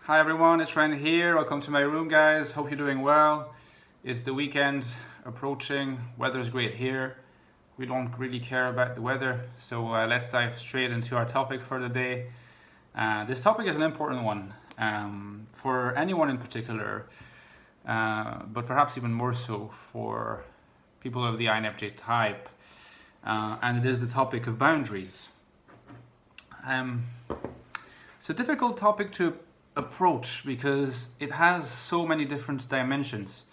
Hi everyone, it's Ryan here. Welcome to my room, guys. Hope you're doing well. It's the weekend approaching. Weather's great here. We don't really care about the weather, so let's dive straight into our topic for the day. This topic is an important one for anyone in particular, but perhaps even more so for people of the INFJ type, and it is the topic of boundaries. It's a difficult topic to approach because it has so many different dimensions,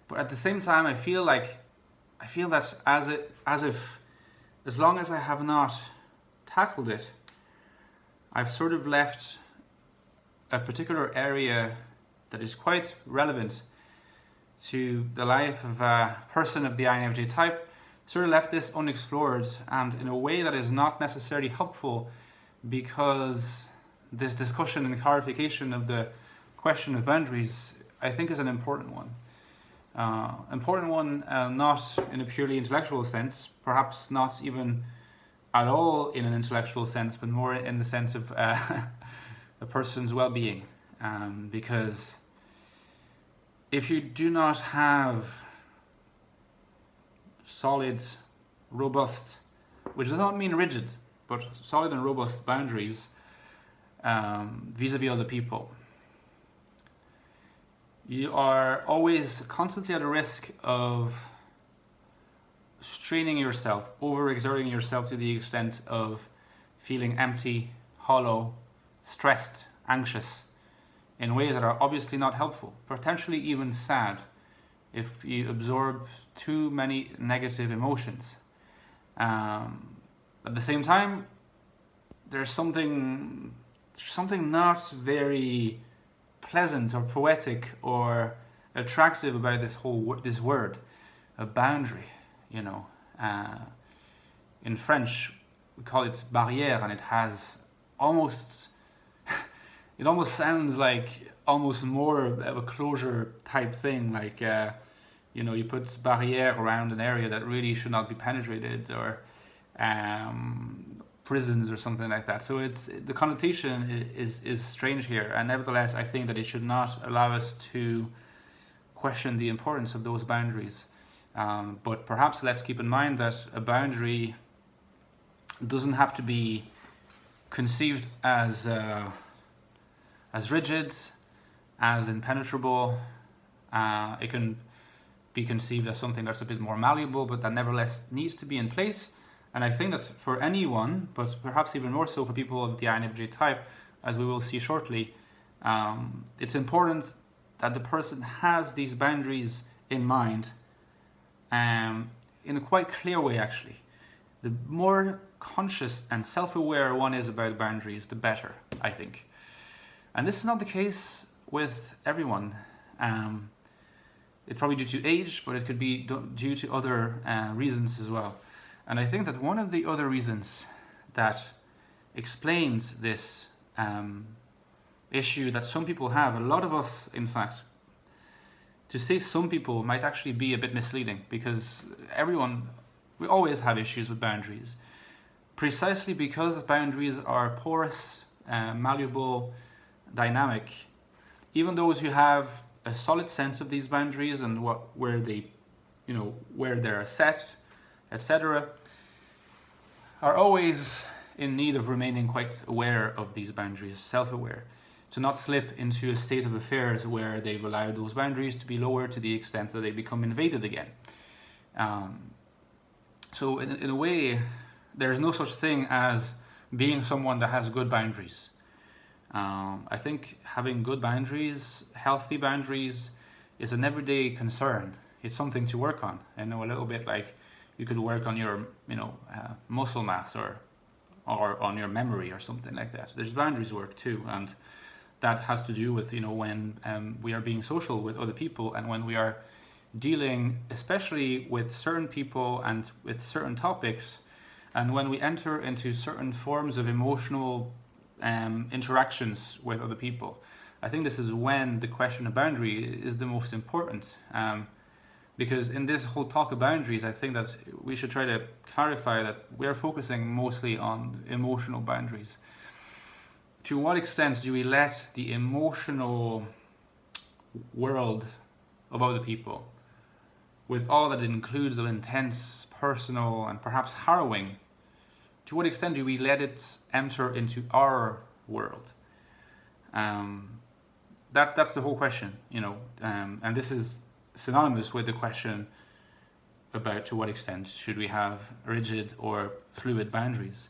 but at the same time I feel that as long as I have not tackled it, I've sort of left a particular area that is quite relevant to the life of a person of the INFJ type, sort of left this unexplored, and in a way that is not necessarily helpful, because this discussion and clarification of the question of boundaries, I think, is an important one. Not in a purely intellectual sense, perhaps not even at all in an intellectual sense, but more in the sense of a person's well-being. Because if you do not have solid, robust, which does not mean rigid, but solid and robust boundaries vis-a-vis other people, you are always constantly at a risk of straining yourself, overexerting yourself to the extent of feeling empty, hollow, stressed, anxious, in ways that are obviously not helpful, potentially even sad if you absorb too many negative emotions. At the same time, there's something not very pleasant or poetic or attractive about this word, a boundary. In French we call it barrière, and it has almost it almost sounds like almost more of a closure type thing, like you put barrière around an area that really should not be penetrated, or prisons or something like that. So the connotation is strange here, and nevertheless I think that it should not allow us to question the importance of those boundaries. But perhaps let's keep in mind that a boundary doesn't have to be conceived as rigid, as impenetrable. It can be conceived as something that's a bit more malleable, but that nevertheless needs to be in place. And I think that for anyone, but perhaps even more so for people of the INFJ type, as we will see shortly, it's important that the person has these boundaries in mind, in a quite clear way, actually. The more conscious and self-aware one is about boundaries, the better, I think. And this is not the case with everyone. It's probably due to age, but it could be due to other reasons as well. And I think that one of the other reasons that explains this issue that some people have, a lot of us in fact, to say some people might actually be a bit misleading, because we always have issues with boundaries, precisely because boundaries are porous, malleable, dynamic. Even those who have a solid sense of these boundaries and where they're set, etc., are always in need of remaining quite aware of these boundaries, self-aware, to not slip into a state of affairs where they've allowed those boundaries to be lowered to the extent that they become invaded again. So in a way, there's no such thing as being someone that has good boundaries. I think having good boundaries, healthy boundaries, is an everyday concern. It's something to work on. I know, a little bit like you could work on your muscle mass or on your memory or something like that. There's boundaries work too, and that has to do with when we are being social with other people, and when we are dealing especially with certain people and with certain topics, and when we enter into certain forms of emotional interactions with other people. I think this is when the question of boundary is the most important. Because in this whole talk of boundaries, I think that we should try to clarify that we are focusing mostly on emotional boundaries. to what extent do we let the emotional world of other people, with all that it includes of intense, personal, and perhaps harrowing, to what extent do we let it enter into our world? That's the whole question, and this is synonymous with the question about to what extent should we have rigid or fluid boundaries.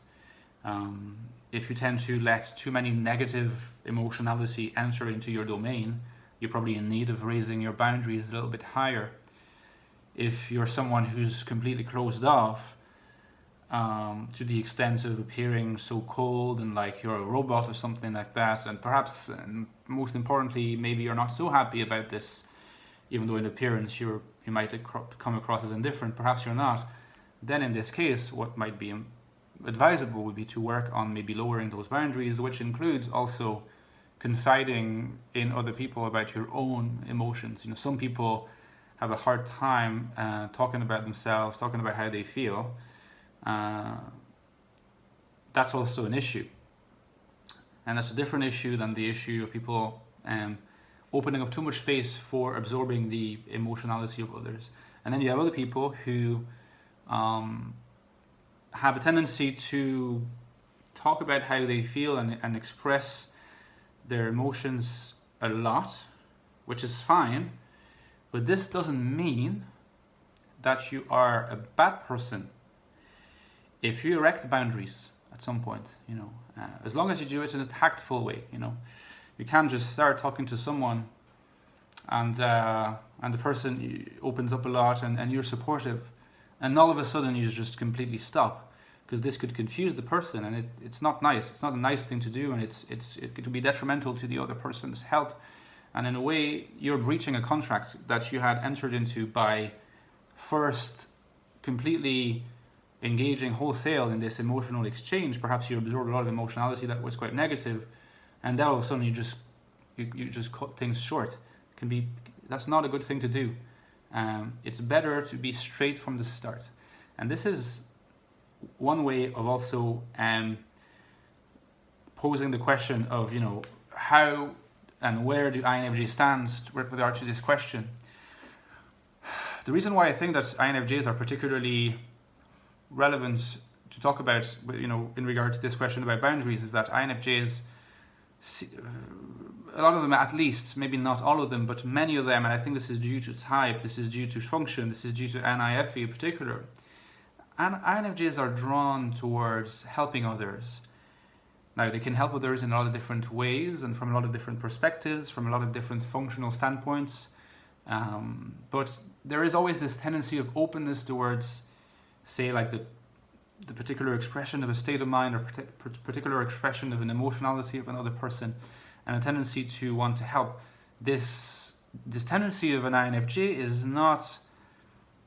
If you tend to let too many negative emotionality enter into your domain, you're probably in need of raising your boundaries a little bit higher. If you're someone who's completely closed off, to the extent of appearing so cold and like you're a robot or something like that, and perhaps, and most importantly, maybe you're not so happy about this, even though in appearance you might come across as indifferent, perhaps you're not, then in this case what might be advisable would be to work on maybe lowering those boundaries, which includes also confiding in other people about your own emotions. Some people have a hard time talking about themselves, talking about how they feel. That's also an issue, and that's a different issue than the issue of people opening up too much space for absorbing the emotionality of others. And then you have other people who have a tendency to talk about how they feel and express their emotions a lot, which is fine, but this doesn't mean that you are a bad person if you erect boundaries at some point, as long as you do it in a tactful way. You can't just start talking to someone and the person opens up a lot and you're supportive, and all of a sudden you just completely stop, because this could confuse the person, and it's not nice. It's not a nice thing to do, and it could be detrimental to the other person's health. And in a way, you're breaching a contract that you had entered into by first completely engaging wholesale in this emotional exchange. Perhaps you absorbed a lot of emotionality that was quite negative, and then all of a sudden you just cut things short. That's not a good thing to do. It's better to be straight from the start, and this is one way of also posing the question of how and where do INFJ stand with regard to this question. The reason why I think that INFJs are particularly relevant to talk about, in regard to this question about boundaries, is that INFJs, a lot of them at least, maybe not all of them, but many of them, and I think this is due to type, this is due to function, this is due to NIFE in particular, and INFJs are drawn towards helping others. Now, they can help others in a lot of different ways and from a lot of different perspectives, from a lot of different functional standpoints, but there is always this tendency of openness towards, say, like the particular expression of a state of mind, or particular expression of an emotionality of another person, and a tendency to want to help. This tendency of an INFJ is not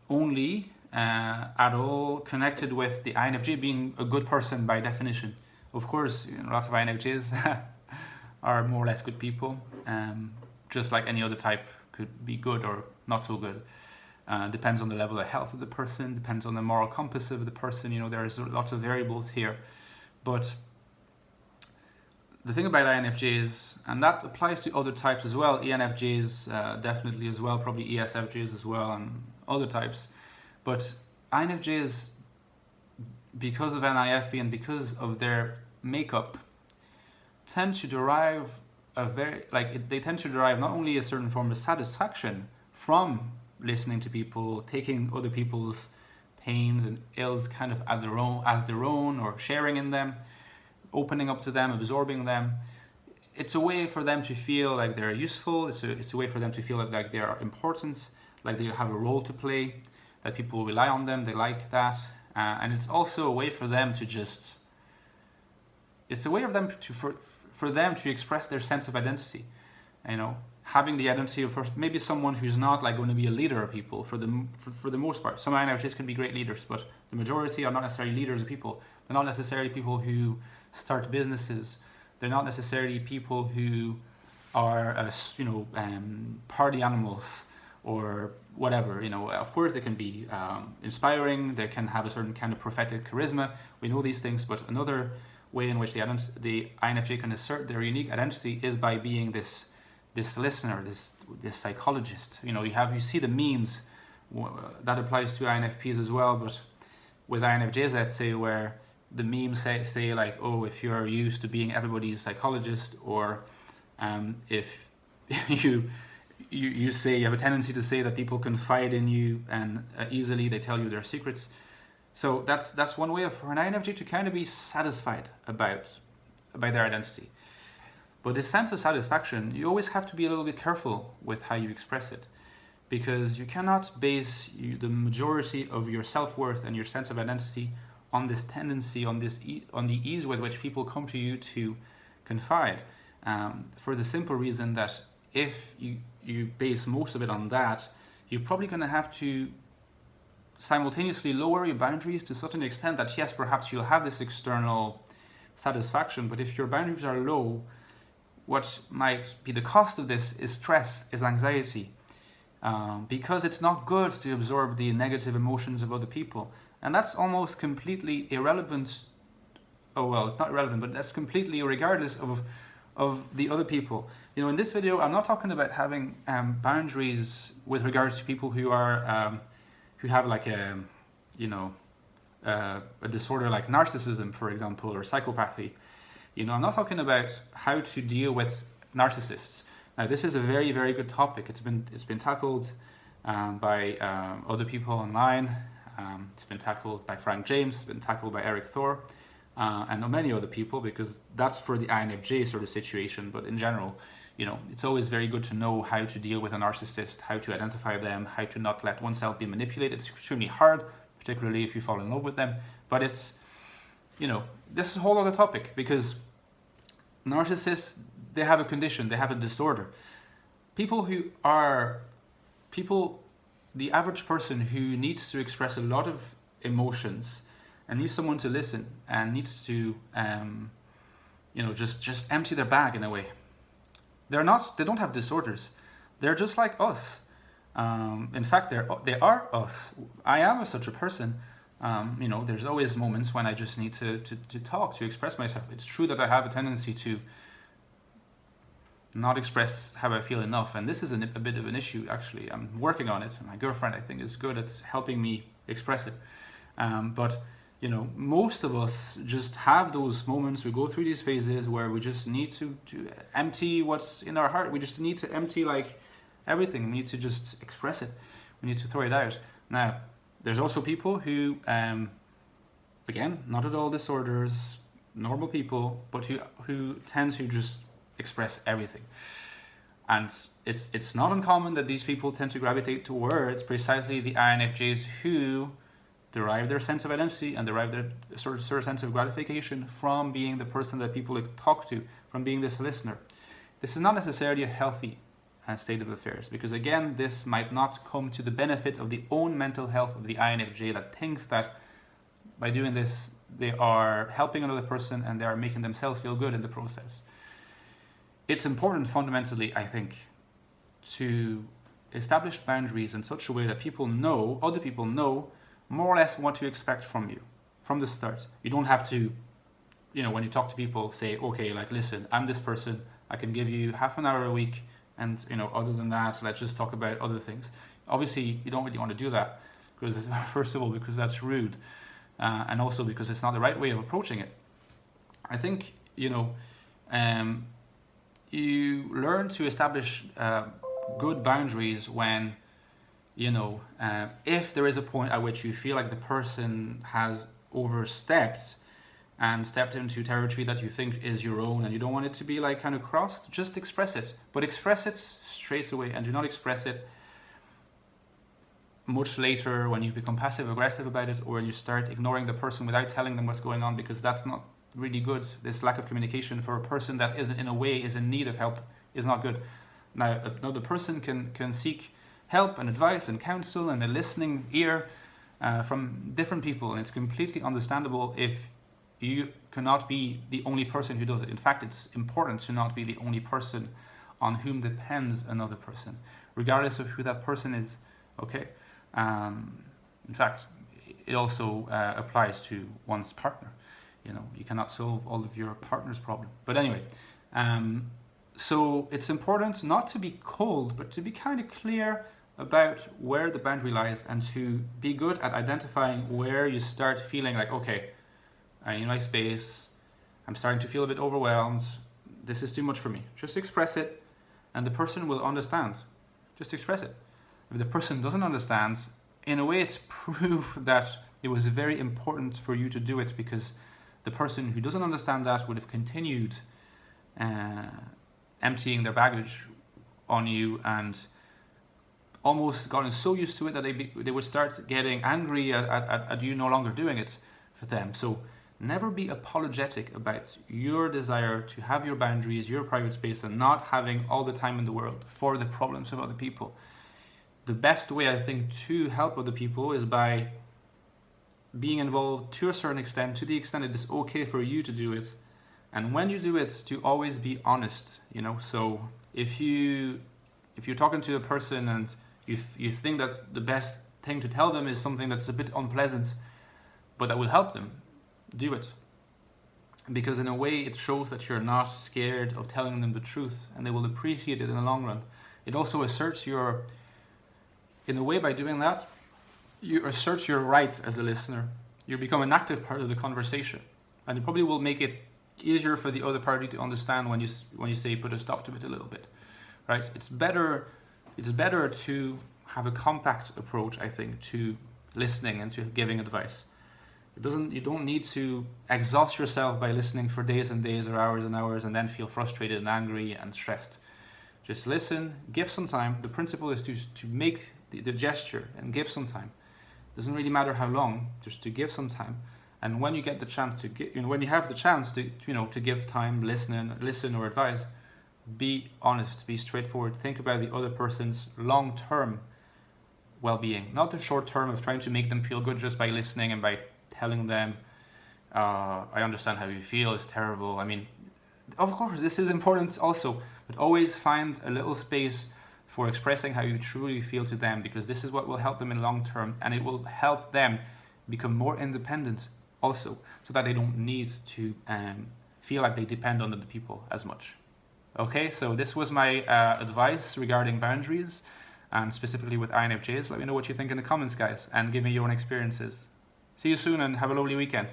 only at all connected with the INFJ being a good person by definition. Of course, lots of INFJs are more or less good people, just like any other type could be good or not so good. Depends on the level of health of the person, depends on the moral compass of the person. There's lots of variables here. But the thing about INFJs, and that applies to other types as well, ENFJs definitely as well, probably ESFJs as well, and other types. But INFJs, because of NIFE and because of their makeup, tend to derive they tend to derive not only a certain form of satisfaction from listening to people, taking other people's pains and ills kind of as their own, or sharing in them, opening up to them, absorbing them. It's a way for them to feel like they're useful. It's a way for them to feel like they are important, like they have a role to play, that people rely on them, they like that. And it's also a way for them to for them to express their sense of identity. Having the identity of maybe someone who's not like going to be a leader of people for the most part. Some INFJs can be great leaders, but the majority are not necessarily leaders of people. They're not necessarily people who start businesses. They're not necessarily people who are party animals or whatever. Of course they can be inspiring, they can have a certain kind of prophetic charisma. We know these things, but another way in which the INFJ can assert their unique identity is by being this listener, this psychologist. You see the memes that applies to INFPs as well, but with INFJs, let's say, where the memes say like, oh, if you're used to being everybody's psychologist, or if you say you have a tendency to say that people confide in you and easily they tell you their secrets. So that's one way for an INFJ to kind of be satisfied about their identity. But this sense of satisfaction, you always have to be a little bit careful with how you express it, because you cannot base the majority of your self-worth and your sense of identity on this tendency, on the ease with which people come to you to confide, for the simple reason that if you base most of it on that, you're probably going to have to simultaneously lower your boundaries to such an extent that, yes, perhaps you'll have this external satisfaction, but if your boundaries are low, what might be the cost of this is stress, is anxiety, because it's not good to absorb the negative emotions of other people. And that's almost completely irrelevant. Oh, well, it's not irrelevant, but that's completely regardless of the other people. In this video, I'm not talking about having boundaries with regards to people who are who have like a disorder like narcissism, for example, or psychopathy. I'm not talking about how to deal with narcissists. Now, this is a very, very good topic. It's been tackled by other people online. It's been tackled by Frank James. It's been tackled by Eric Thor, and many other people, because that's for the INFJ sort of situation. But in general, it's always very good to know how to deal with a narcissist, how to identify them, how to not let oneself be manipulated. It's extremely hard, particularly if you fall in love with them. But it's, this is a whole other topic, because narcissists, they have a condition, they have a disorder. The average person who needs to express a lot of emotions and needs someone to listen and needs to, just empty their bag in a way. They don't have disorders. They're just like us. In fact, they are us. I am such a person. There's always moments when I just need to talk, to express myself. It's true that I have a tendency to not express how I feel enough, and this is a bit of an issue, actually. I'm working on it. My girlfriend, I think, is good at helping me express it. But most of us just have those moments. We go through these phases where we just need to empty what's in our heart. We just need to empty like everything. We need to just express it. We need to throw it out. Now, there's also people who, again, not at all disorders, normal people, but who tend to just express everything. And it's not uncommon that these people tend to gravitate towards precisely the INFJs who derive their sense of identity and derive their sort of sense of gratification from being the person that people talk to, from being this listener. This is not necessarily a healthy state of affairs, because again, this might not come to the benefit of the own mental health of the INFJ, that thinks that by doing this they are helping another person and they are making themselves feel good in the process. It's important fundamentally, I think, to establish boundaries in such a way that other people know more or less what to expect from you from the start. You don't have to, when you talk to people, say, okay, like, listen, I'm this person, I can give you half an hour a week, and other than that, let's just talk about other things. Obviously, you don't really want to do that, because first of all, because that's rude, and also because it's not the right way of approaching it. I think, you learn to establish good boundaries when, if there is a point at which you feel like the person has overstepped and stepped into territory that you think is your own and you don't want it to be like kind of crossed, just express it. But express it straight away, and do not express it much later when you become passive aggressive about it, or when you start ignoring the person without telling them what's going on, because that's not really good. This lack of communication for a person that is in need of help is not good. Now, another person can seek help and advice and counsel and a listening ear from different people, and it's completely understandable if you cannot be the only person who does it. In fact, it's important to not be the only person on whom depends another person, regardless of who that person is. Okay. In fact, it also applies to one's partner. you cannot solve all of your partner's problem. But anyway, so it's important not to be cold, but to be kind of clear about where the boundary lies, and to be good at identifying where you start feeling like, okay, I need my space, I'm starting to feel a bit overwhelmed, this is too much for me. Just express it, and the person will understand. Just express it. If the person doesn't understand, in a way it's proof that it was very important for you to do it, because the person who doesn't understand that would have continued emptying their baggage on you, and almost gotten so used to it that they would start getting angry at you no longer doing it for them. So never be apologetic about your desire to have your boundaries, your private space, and not having all the time in the world for the problems of other people. The best way, I think, to help other people is by being involved to a certain extent, to the extent it is okay for you to do it. And when you do it, to always be honest, So if you're talking to a person and you think that the best thing to tell them is something that's a bit unpleasant, but that will help them, do it. Because in a way it shows that you're not scared of telling them the truth, and they will appreciate it in the long run. It also asserts in a way, by doing that, you assert your rights as a listener. You become an active part of the conversation, and it probably will make it easier for the other party to understand when you say put a stop to it a little bit, right? It's better to have a compact approach, I think, to listening and to giving advice. You don't need to exhaust yourself by listening for days and days or hours and hours and then feel frustrated and angry and stressed. Just listen, give some time. The principle is to make the gesture and give some time. It doesn't really matter how long, just to give some time. And when you get the chance when you have the chance to give time, listen or advise, be honest, be straightforward. Think about the other person's long-term well-being, not the short-term of trying to make them feel good just by listening and by telling them, I understand how you feel, it's terrible. I mean, of course, this is important also, but always find a little space for expressing how you truly feel to them, because this is what will help them in long term, and it will help them become more independent also, so that they don't need to feel like they depend on other people as much. Okay, so this was my advice regarding boundaries, and specifically with INFJs. Let me know what you think in the comments, guys, and give me your own experiences. See you soon, and have a lovely weekend.